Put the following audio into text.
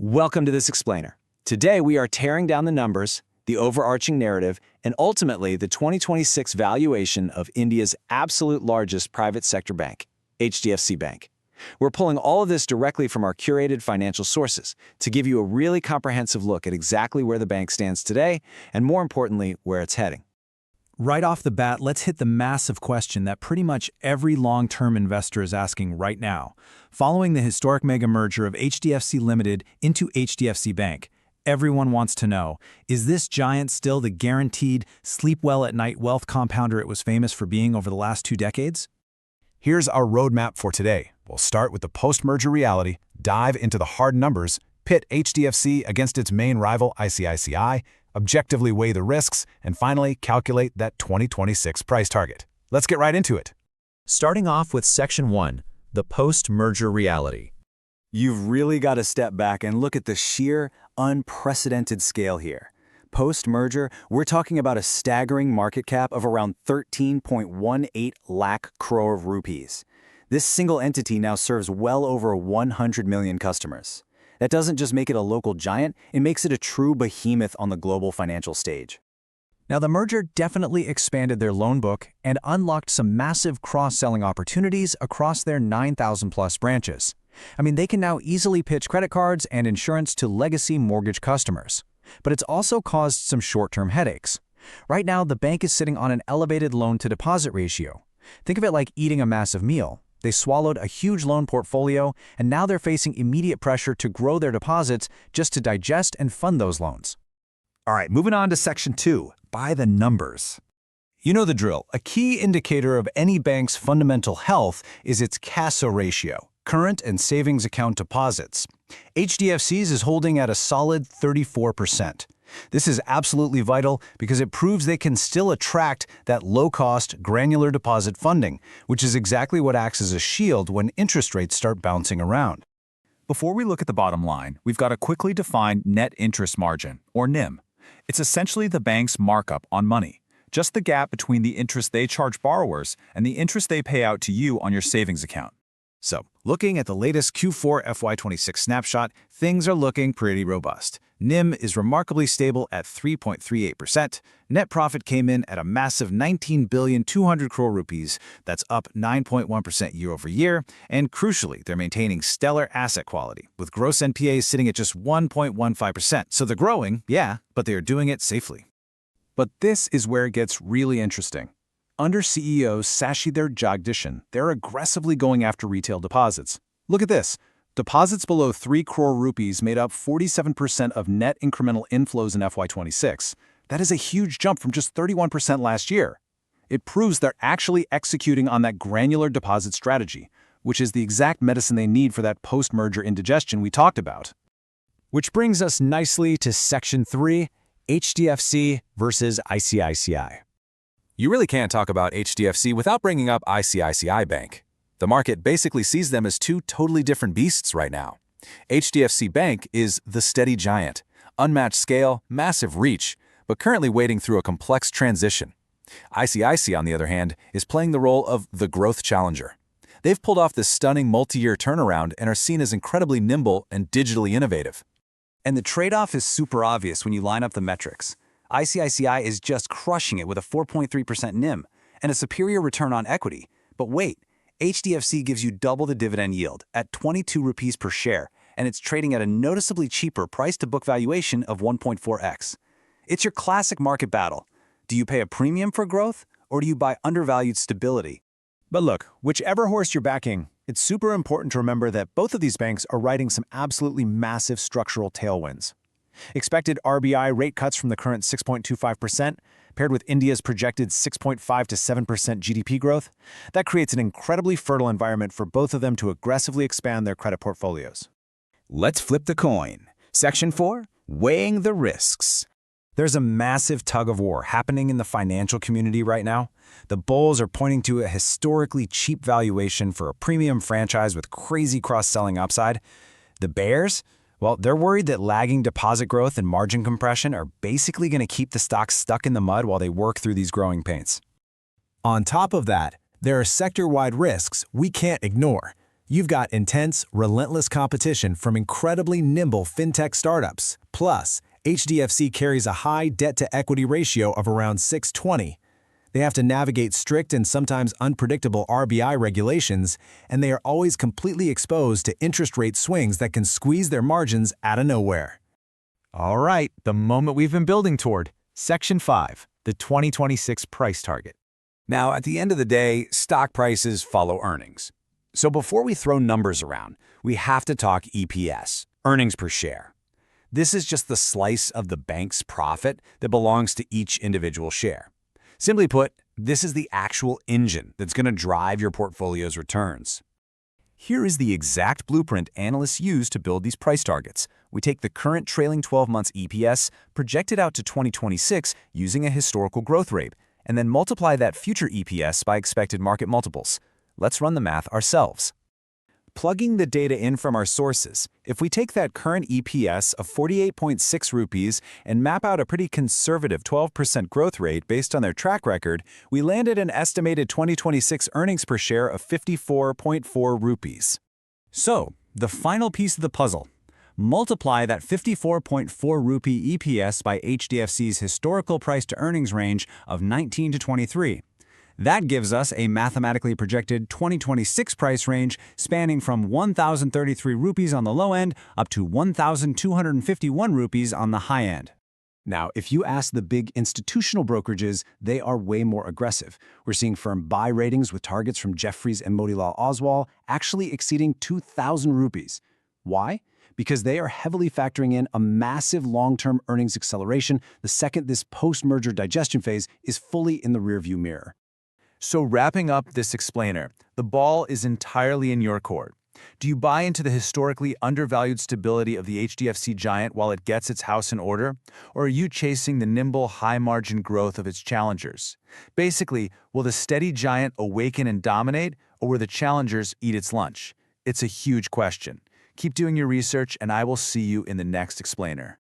Welcome to this explainer. Today we are tearing down the numbers, the overarching narrative, and ultimately the 2026 valuation of India's absolute largest private sector bank, HDFC Bank. We're pulling all of this directly from our curated financial sources to give you a really comprehensive look at exactly where the bank stands today and, more importantly, where it's heading. Right off the bat, let's hit the massive question that pretty much every long-term investor is asking right now. Following the historic mega merger of HDFC Limited into HDFC Bank, everyone wants to know, is this giant still the guaranteed sleep-well-at-night wealth compounder it was famous for being over the last 2 decades? Here's our roadmap for today. We'll start with the post-merger reality, dive into the hard numbers, pit HDFC against its main rival ICICI, objectively weigh the risks, and finally calculate that 2026 price target. Let's get right into it. Starting off with Section 1, the post-merger reality. You've really got to step back and look at the sheer, unprecedented scale here. Post-merger, we're talking about a staggering market cap of around 13.18 lakh crore rupees. This single entity now serves well over 100 million customers. That doesn't just make it a local giant, it makes it a true behemoth on the global financial stage. Now, the merger definitely expanded their loan book and unlocked some massive cross-selling opportunities across their 9,000-plus branches. They can now easily pitch credit cards and insurance to legacy mortgage customers. But it's also caused some short-term headaches. Right now, the bank is sitting on an elevated loan-to-deposit ratio. Think of it like eating a massive meal. They swallowed a huge loan portfolio, and now they're facing immediate pressure to grow their deposits just to digest and fund those loans. All right, moving on to Section 2, by the numbers. You know the drill. A key indicator of any bank's fundamental health is its CASA ratio, current and savings account deposits. HDFC's is holding at a solid 34%. This is absolutely vital because it proves they can still attract that low-cost, granular deposit funding, which is exactly what acts as a shield when interest rates start bouncing around. Before we look at the bottom line, we've got to quickly define net interest margin, or NIM. It's essentially the bank's markup on money, just the gap between the interest they charge borrowers and the interest they pay out to you on your savings account. So, looking at the latest Q4 FY26 snapshot, things are looking pretty robust. NIM is remarkably stable at 3.38%. Net profit came in at a massive 19,200 crore rupees. That's up 9.1% year over year. And crucially, they're maintaining stellar asset quality, with gross NPAs sitting at just 1.15%. So they're growing, yeah, but they are doing it safely. But this is where it gets really interesting. Under CEO Sashidhar Jagdishan, they're aggressively going after retail deposits. Look at this. Deposits below 3 crore rupees made up 47% of net incremental inflows in FY26. That is a huge jump from just 31% last year. It proves they're actually executing on that granular deposit strategy, which is the exact medicine they need for that post-merger indigestion we talked about. Which brings us nicely to Section 3, HDFC versus ICICI. You really can't talk about HDFC without bringing up ICICI Bank. The market basically sees them as two totally different beasts right now. HDFC Bank is the steady giant, unmatched scale, massive reach, but currently wading through a complex transition. ICICI, on the other hand, is playing the role of the growth challenger. They've pulled off this stunning multi-year turnaround and are seen as incredibly nimble and digitally innovative. And the trade-off is super obvious when you line up the metrics. ICICI is just crushing it with a 4.3% NIM and a superior return on equity. But wait, HDFC gives you double the dividend yield at 22 rupees per share, and it's trading at a noticeably cheaper price-to-book valuation of 1.4x. It's your classic market battle. Do you pay a premium for growth, or do you buy undervalued stability? But look, whichever horse you're backing, it's super important to remember that both of these banks are riding some absolutely massive structural tailwinds. Expected RBI rate cuts from the current 6.25%, paired with India's projected 6.5 to 7% GDP growth, that creates an incredibly fertile environment for both of them to aggressively expand their credit portfolios. Let's flip the coin. Section 4, weighing the risks. There's a massive tug-of-war happening in the financial community right now. The bulls are pointing to a historically cheap valuation for a premium franchise with crazy cross-selling upside. The bears? Well, they're worried that lagging deposit growth and margin compression are basically going to keep the stocks stuck in the mud while they work through these growing pains. On top of that, there are sector-wide risks we can't ignore. You've got intense, relentless competition from incredibly nimble fintech startups. Plus, HDFC carries a high debt-to-equity ratio of around 620. They have to navigate strict and sometimes unpredictable RBI regulations, and they are always completely exposed to interest rate swings that can squeeze their margins out of nowhere. All right, the moment we've been building toward. Section 5, the 2026 price target. Now, at the end of the day, stock prices follow earnings. So before we throw numbers around, we have to talk EPS, earnings per share. This is just the slice of the bank's profit that belongs to each individual share. Simply put, this is the actual engine that's going to drive your portfolio's returns. Here is the exact blueprint analysts use to build these price targets. We take the current trailing 12 months EPS, project it out to 2026 using a historical growth rate, and then multiply that future EPS by expected market multiples. Let's run the math ourselves. Plugging the data in from our sources, if we take that current EPS of 48.6 rupees and map out a pretty conservative 12% growth rate based on their track record, we land at an estimated 2026 earnings per share of 54.4 rupees. So, the final piece of the puzzle. Multiply that 54.4 rupee EPS by HDFC's historical price-to-earnings range of 19 to 23. That gives us a mathematically projected 2026 price range spanning from 1,033 rupees on the low end up to 1,251 rupees on the high end. Now, if you ask the big institutional brokerages, they are way more aggressive. We're seeing firm buy ratings with targets from Jefferies and Motilal Oswal actually exceeding 2,000 rupees. Why? Because they are heavily factoring in a massive long-term earnings acceleration the second this post-merger digestion phase is fully in the rearview mirror. So wrapping up this explainer, the ball is entirely in your court. Do you buy into the historically undervalued stability of the HDFC giant while it gets its house in order? Or are you chasing the nimble, high-margin growth of its challengers? Basically, will the steady giant awaken and dominate, or will the challengers eat its lunch? It's a huge question. Keep doing your research, and I will see you in the next explainer.